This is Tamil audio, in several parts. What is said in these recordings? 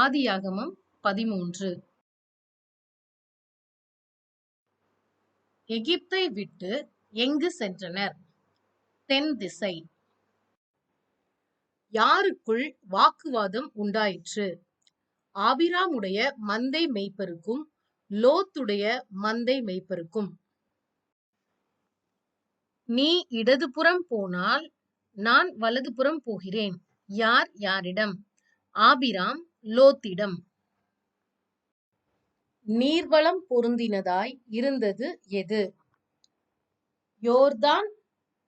ஆதியாகமம் 13. எகிப்தை விட்டு எங்கு சென்றனர்? தென் திசை. யாருக்குள் வாக்குவாதம் உண்டாயிற்று? ஆபிராமுடைய மந்தை மேய்ப்பருக்கும் லோத்துடைய மந்தை மேய்ப்பருக்கும். நீ இடதுபுறம் போனால் நான் வலதுபுறம் போகிறேன். யார் யாரிடம்? ஆபிராம் லோத்திடம். நீர்வளம் பொருந்தினதாய் இருந்தது எது? யோர்தான்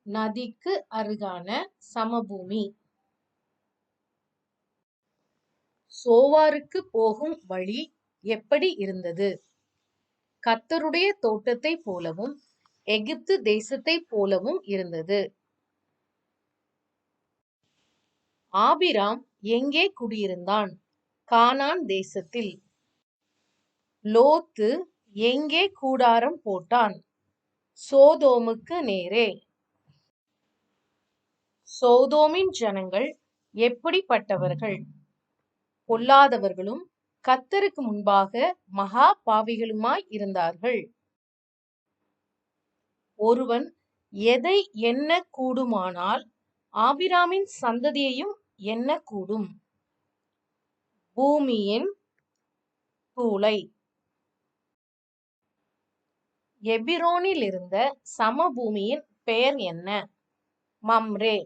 நதிக்கு அருகான சமபூமி. சோவாருக்கு போகும் வழி எப்படி இருந்தது? கர்த்தருடைய தோட்டத்தை போலவும் எகிப்து தேசத்தை போலவும் இருந்தது. ஆபிராம் எங்கே குடியிருந்தான்? கானான் தேசத்தில். லோத்து எங்கே கூடாரம் போட்டான்? சோதோமுக்கு நேரே. சோதோமின் ஜனங்கள் எப்படிப்பட்டவர்கள்? பொல்லாதவர்களும் கர்த்தருக்கு முன்பாக மகா பாவிகளுமாய் இருந்தார்கள். ஒருவன் எதை எண்ண கூடுமானால் ஆபிராமின் சந்ததியையும் எண்ணக்கூடும். பூமியின் தூளை. எபிரோனில் இருந்த சமபூமியின் பெயர் என்ன? மம்ரே.